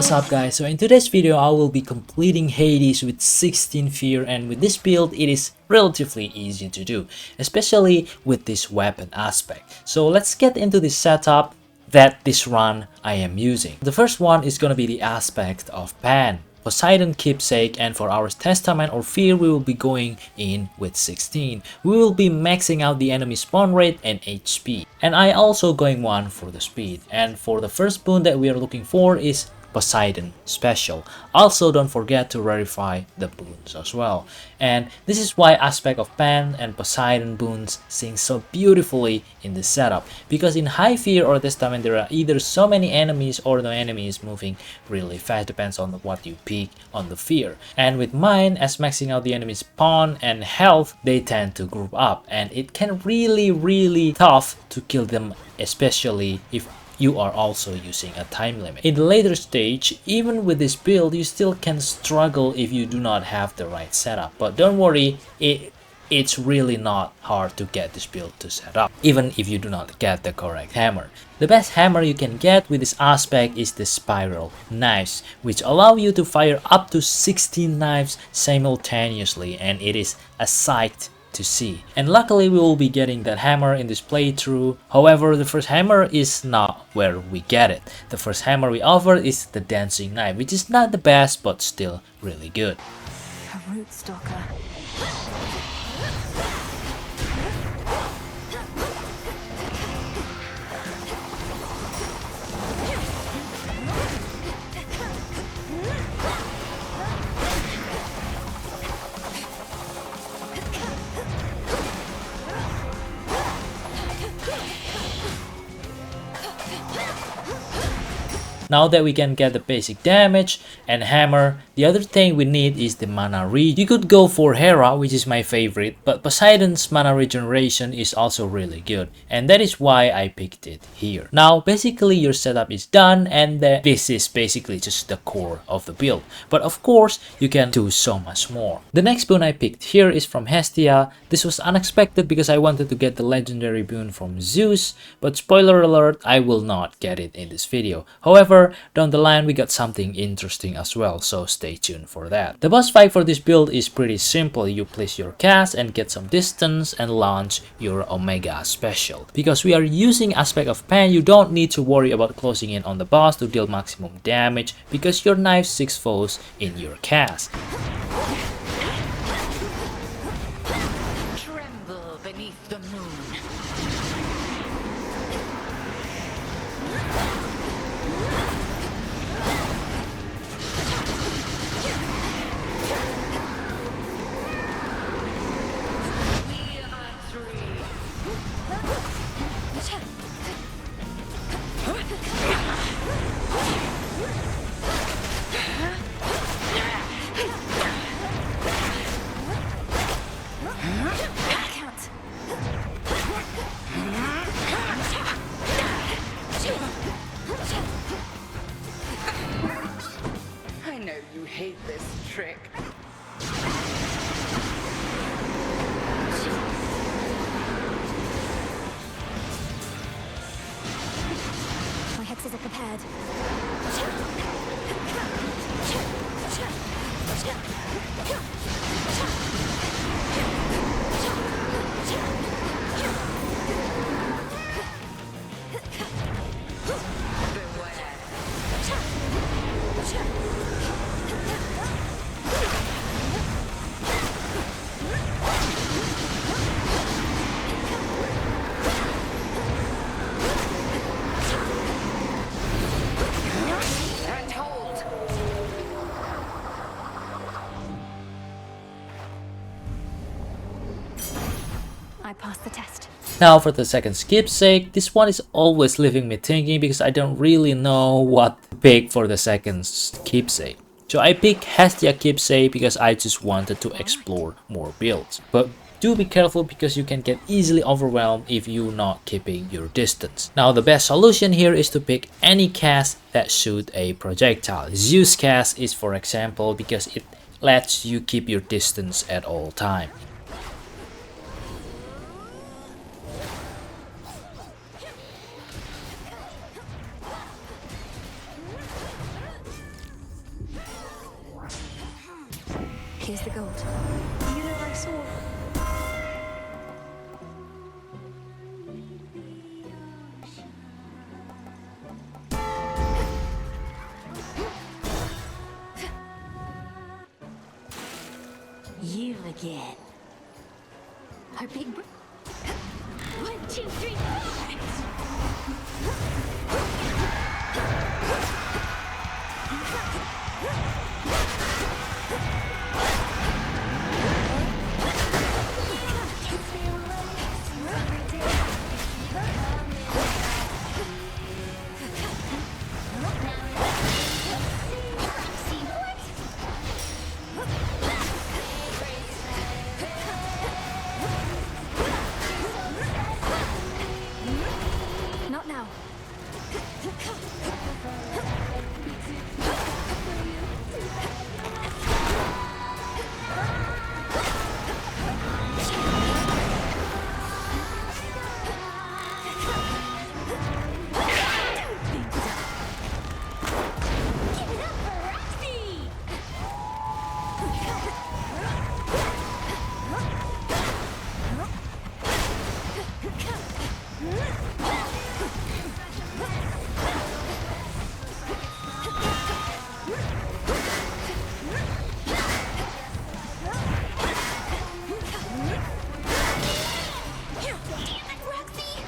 what's up guys? So in today's video I will be completing Hades with 16 fear, and with this build it is relatively easy to do, especially with this weapon aspect. So let's get into the setup that this run I am using. The first one is gonna be the aspect of Pan, Poseidon Keepsake, and for our Testament or Fear we will be going in with 16. We will be maxing out the enemy spawn rate and HP. And I also going one for the speed. And for the first boon that we are looking for is Poseidon Special. Also don't forget to verify the boons as well. And this is why aspect of Pan and Poseidon boons sing so beautifully in the setup, because in high fear or Testament there are either so many enemies or the enemy is moving really fast, depends on what you pick on the fear. And with mine, as maxing out the enemy's spawn and health, they tend to group up and it can really tough to kill them, especially if you are also using a time limit. In the later stage, even with this build, you still can struggle if you do not have the right setup. But don't worry, it's really not hard to get this build to set up, even if you do not get the correct hammer. The best hammer you can get with this aspect is the spiral knives, which allow you to fire up to 16 knives simultaneously, and it is a sight to see. And luckily we will be getting that hammer in this playthrough. However, the first hammer is not where we get it. The first hammer we offer is the dancing knife, which is not the best but still really good. A root stalker. Now that we can get the basic damage and hammer, the other thing we need is the mana regen. You could go for Hera, which is my favorite, but Poseidon's mana regeneration is also really good, and that is why I picked it here. Now basically your setup is done, and this is basically just the core of the build, but of course you can do so much more. The next boon I picked here is from Hestia. This was unexpected because I wanted to get the legendary boon from Zeus, but spoiler alert, I will not get it in this video. However, down the line we got something interesting as well, so stay tuned for that. The boss fight for this build is pretty simple. You place your cast and get some distance and launch your Omega Special. Because we are using aspect of Pan, you don't need to worry about closing in on the boss to deal maximum damage, because your knife 6 foes in your cast. Tremble beneath the moon. I know you hate this trick. My hexes are prepared. And hold. I passed the test. Now for the second keepsake, this one is always leaving me thinking because I don't really know what to pick for the second keepsake. So I picked Hestia Keepsake because I just wanted to explore more builds. But do be careful because you can get easily overwhelmed if you're not keeping your distance. Now the best solution here is to pick any cast that shoot a projectile. Zeus cast is for example because it lets you keep your distance at all time. Here's the gold. You know I saw. You again. Our big bro. 1, 2, 3, 4. Not now. Give it up for Roxy! Damn it, Roxy!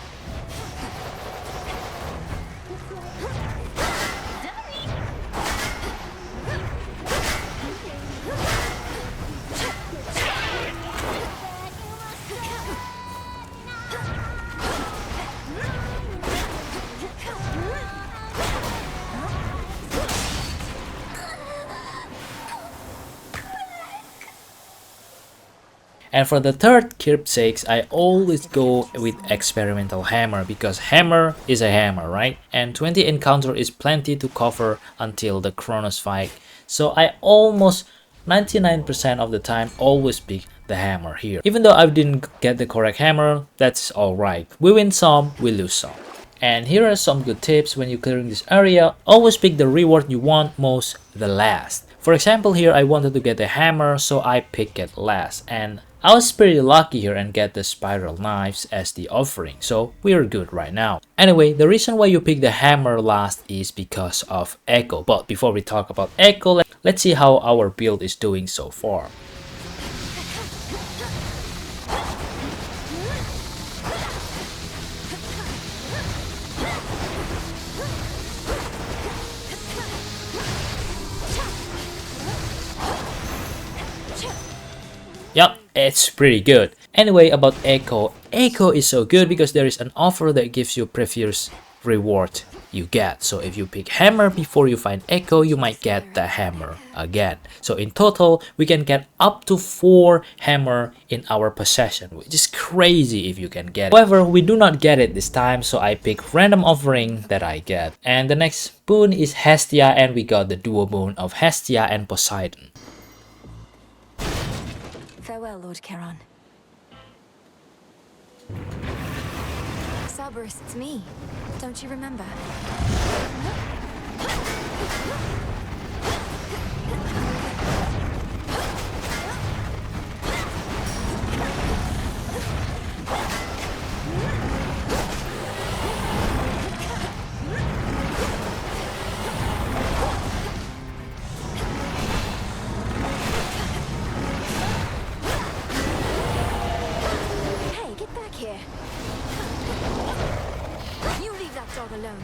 And for the third keepsakes, I always go with experimental hammer because hammer is a hammer, right? And 20 encounter is plenty to cover until the Kronos fight. So I almost 99% of the time always pick the hammer here. Even though I didn't get the correct hammer, that's alright. We win some, we lose some. And here are some good tips when you're clearing this area. Always pick the reward you want most the last. For example, here I wanted to get the hammer, so I picked it last. And I was pretty lucky here and get the spiral knives as the offering, so we're good right now. Anyway, the reason why you pick the hammer last is because of Echo. But before we talk about Echo, let's see how our build is doing so far. Yup, it's pretty good. Anyway, about Echo. Echo is so good because there is an offer that gives you previous reward you get. So if you pick hammer before you find Echo, you might get the hammer again. So in total, we can get up to 4 hammer in our possession, which is crazy if you can get it. However, we do not get it this time, so I pick random offering that I get. And the next boon is Hestia, and we got the duo boon of Hestia and Poseidon. Farewell, Lord Charon. Cerberus, it's me. Don't you remember? Hey, get back here. You leave that dog alone.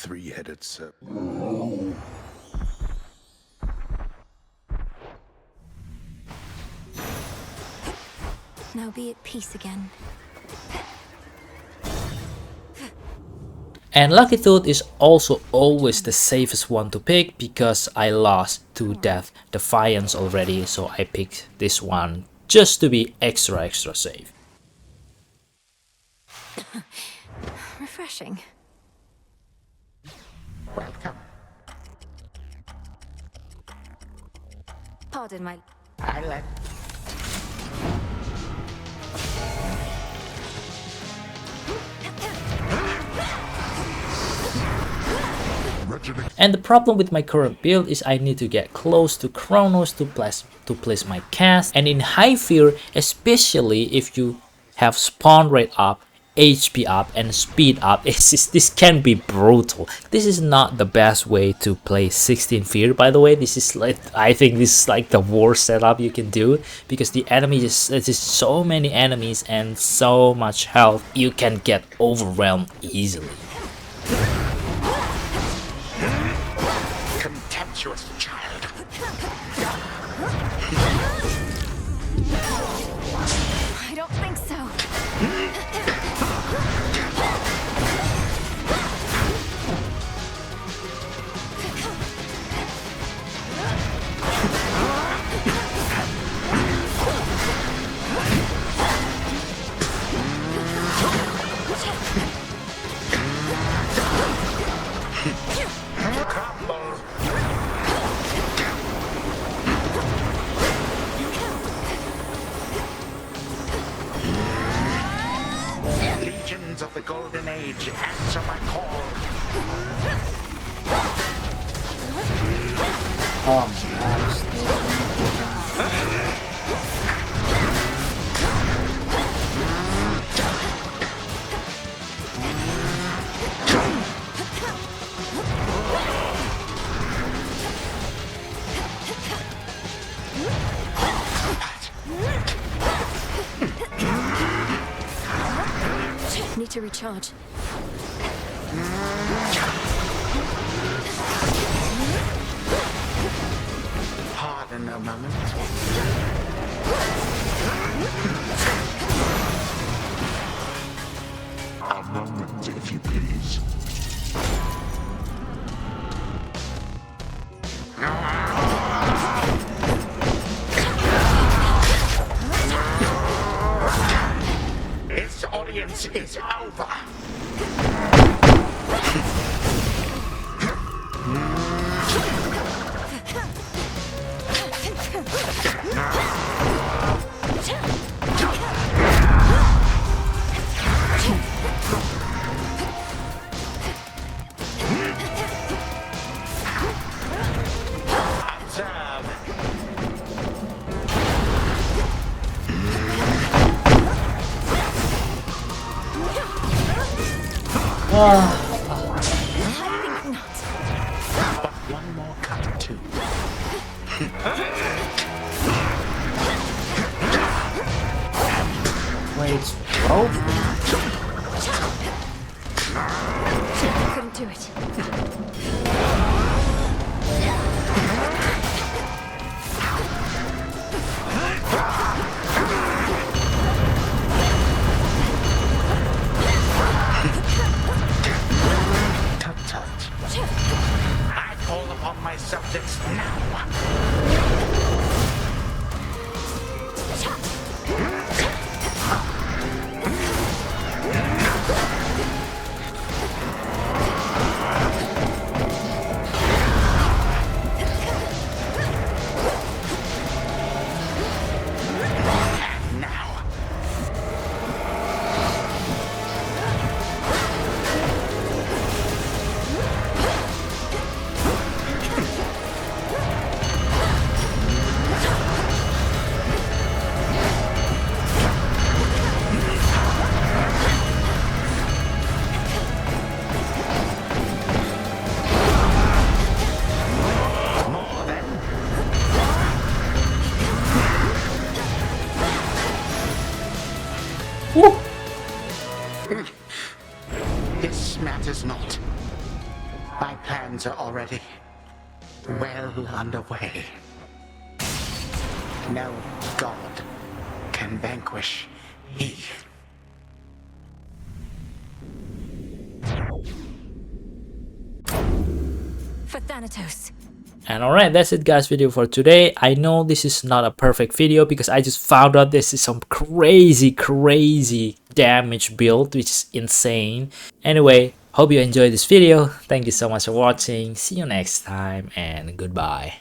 three-headed serpent. Now be at peace again. And Lucky Tooth is also always the safest one to pick because I lost to Death Defiance already, so I picked this one just to be extra safe. Refreshing. Welcome. Pardon my... I let And the problem with my current build is I need to get close to Kronos to place my cast, and in high fear, especially if you have spawn rate up, HP up, and speed up, this can be brutal. This is not the best way to play 16 fear, by the way. This is like, I think this is like the worst setup you can do, because the enemy there's just so many enemies and so much health, you can get overwhelmed easily. contemptuous child. I don't think so. Legions of the Golden Age, answer my call. Need to recharge. Pardon a moment. A moment, if you please. Its audience is over. Observe. But one more cut, too. Wait, bro? Couldn't do it. Tut tut. I call upon my subjects now. And now. More than Woo! this matters not. My plans are already well underway. No god can vanquish me. For Thanatos. And alright, that's it guys, video for today. I know this is not a perfect video because I just found out this is some crazy damage build, which is insane. Anyway, hope you enjoyed this video. Thank you so much for watching. See you next time and goodbye.